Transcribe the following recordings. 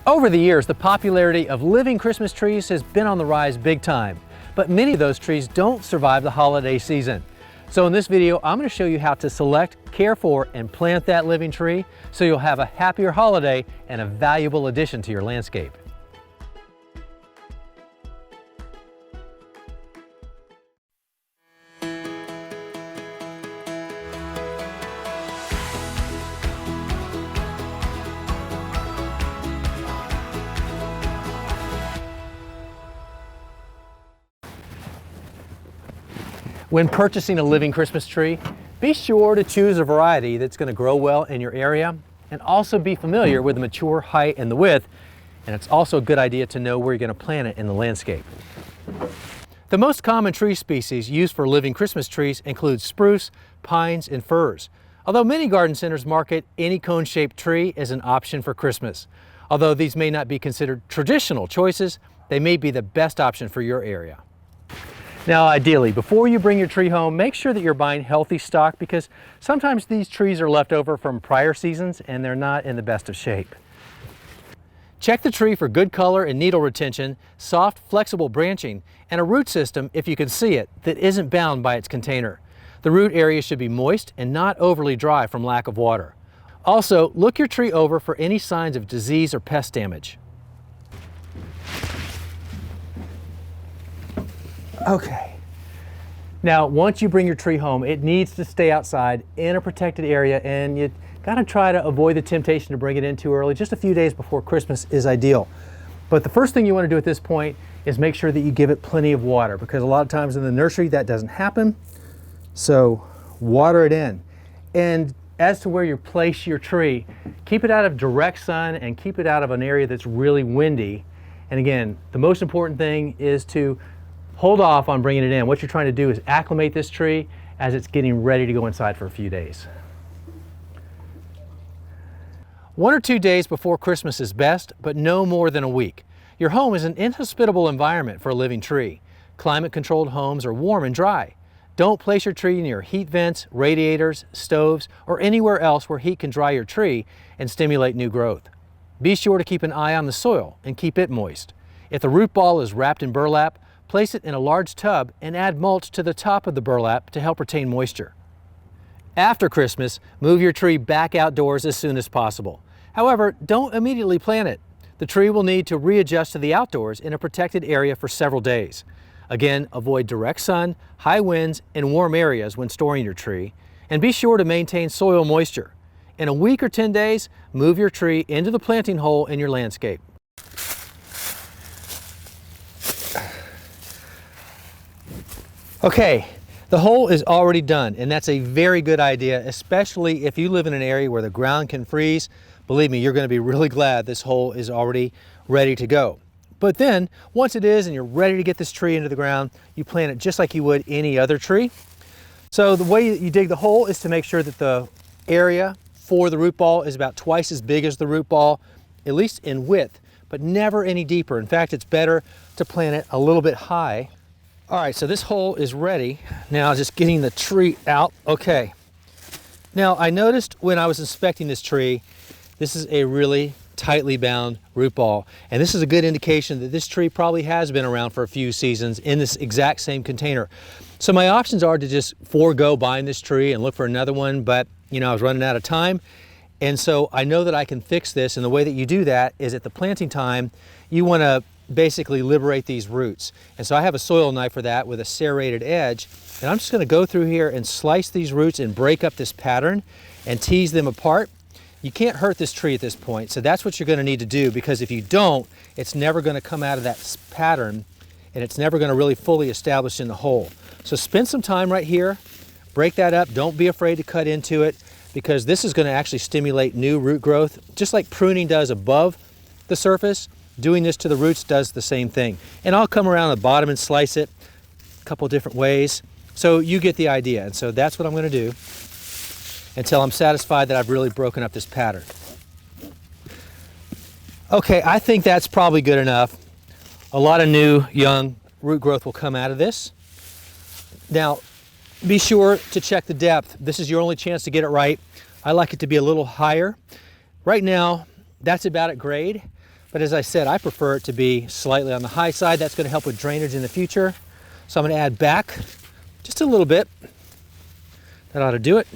Over the years, the popularity of living Christmas trees has been on the rise big time, but many of those trees don't survive the holiday season. So in this video, I'm going to show you how to select, care for, and plant that living tree so you'll have a happier holiday and a valuable addition to your landscape. When purchasing a living Christmas tree, be sure to choose a variety that's going to grow well in your area and also be familiar with the mature height and the width, and it's also a good idea to know where you're going to plant it in the landscape. The most common tree species used for living Christmas trees include spruce, pines, and firs. Although many garden centers market any cone-shaped tree as an option for Christmas. Although these may not be considered traditional choices, they may be the best option for your area. Now ideally, before you bring your tree home, make sure that you're buying healthy stock because sometimes these trees are left over from prior seasons and they're not in the best of shape. Check the tree for good color and needle retention, soft, flexible branching, and a root system, if you can see it, that isn't bound by its container. The root area should be moist and not overly dry from lack of water. Also, look your tree over for any signs of disease or pest damage. Okay, now once you bring your tree home, it needs to stay outside in a protected area, and you gotta try to avoid the temptation to bring it in too early. Just a few days before Christmas is ideal. But the first thing you wanna do at this point is make sure that you give it plenty of water, because a lot of times in the nursery that doesn't happen. So water it in. And as to where you place your tree, keep it out of direct sun and keep it out of an area that's really windy. And again, the most important thing is to hold off on bringing it in. What you're trying to do is acclimate this tree as it's getting ready to go inside for a few days. 1 or 2 days before Christmas is best, but no more than a week. Your home is an inhospitable environment for a living tree. Climate-controlled homes are warm and dry. Don't place your tree near heat vents, radiators, stoves, or anywhere else where heat can dry your tree and stimulate new growth. Be sure to keep an eye on the soil and keep it moist. If the root ball is wrapped in burlap, place it in a large tub and add mulch to the top of the burlap to help retain moisture. After Christmas, move your tree back outdoors as soon as possible. However, don't immediately plant it. The tree will need to readjust to the outdoors in a protected area for several days. Again, avoid direct sun, high winds, and warm areas when storing your tree, and be sure to maintain soil moisture. In a week or 10 days, move your tree into the planting hole in your landscape. Okay, the hole is already done, and that's a very good idea, especially if you live in an area where the ground can freeze. Believe me, you're going to be really glad this hole is already ready to go. But then, once it is and you're ready to get this tree into the ground, you plant it just like you would any other tree. So the way you dig the hole is to make sure that the area for the root ball is about twice as big as the root ball, at least in width, but never any deeper. In fact, it's better to plant it a little bit high. All right, so this hole is ready. Now just getting the tree out. Okay. Now I noticed when I was inspecting this tree, this is a really tightly bound root ball. And this is a good indication that this tree probably has been around for a few seasons in this exact same container. So my options are to just forego buying this tree and look for another one, but you know, I was running out of time. And so I know that I can fix this, and the way that you do that is at the planting time, you want to basically liberate these roots. And so I have a soil knife for that with a serrated edge, and I'm just going to go through here and slice these roots and break up this pattern and tease them apart. You can't hurt this tree at this point, so that's what you're going to need to do, because if you don't, it's never going to come out of that pattern and it's never going to really fully establish in the hole. So spend some time right here, break that up. Don't be afraid to cut into it, because this is going to actually stimulate new root growth. Just like pruning does above the surface, doing this to the roots does the same thing. And I'll come around the bottom and slice it a couple different ways. So you get the idea. And so that's what I'm going to do until I'm satisfied that I've really broken up this pattern. Okay, I think that's probably good enough. A lot of new young root growth will come out of this. Now, be sure to check the depth. This is your only chance to get it right. I like it to be a little higher. Right now, that's about at grade. But as I said, I prefer it to be slightly on the high side. That's going to help with drainage in the future. So I'm going to add back just a little bit. That ought to do it.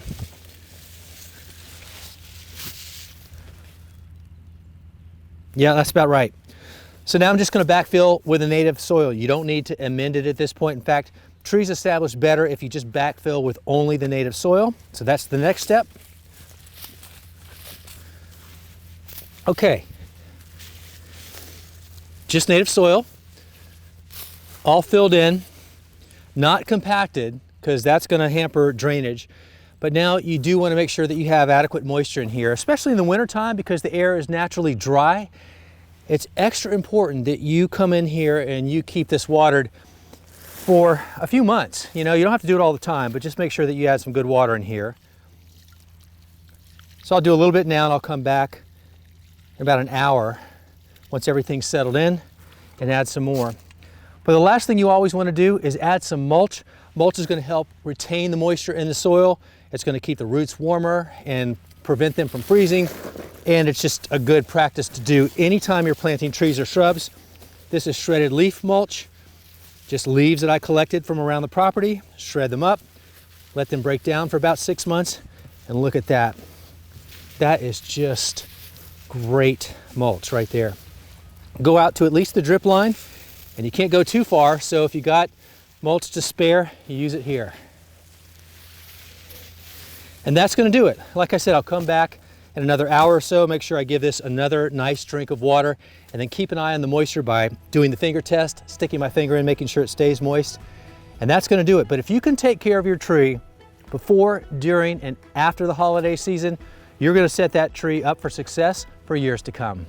Yeah, that's about right. So now I'm just going to backfill with a native soil. You don't need to amend it at this point. In fact, trees establish better if you just backfill with only the native soil. So that's the next step. Okay. Just native soil, all filled in, not compacted, because that's going to hamper drainage. But now you do want to make sure that you have adequate moisture in here, especially in the wintertime because the air is naturally dry. It's extra important that you come in here and you keep this watered for a few months. You know, you don't have to do it all the time, but just make sure that you add some good water in here. So I'll do a little bit now and I'll come back in about an hour once everything's settled in, and add some more. But the last thing you always want to do is add some mulch. Mulch is going to help retain the moisture in the soil. It's going to keep the roots warmer and prevent them from freezing. And it's just a good practice to do anytime you're planting trees or shrubs. This is shredded leaf mulch, just leaves that I collected from around the property. Shred them up, let them break down for about 6 months, and look at that. That is just great mulch right there. Go out to at least the drip line, and you can't go too far, so if you got mulch to spare, you use it here. And that's going to do it. Like I said, I'll come back in another hour or so, make sure I give this another nice drink of water, and then keep an eye on the moisture by doing the finger test, sticking my finger in, making sure it stays moist. And that's going to do it. But if you can take care of your tree before, during, and after the holiday season, you're going to set that tree up for success for years to come.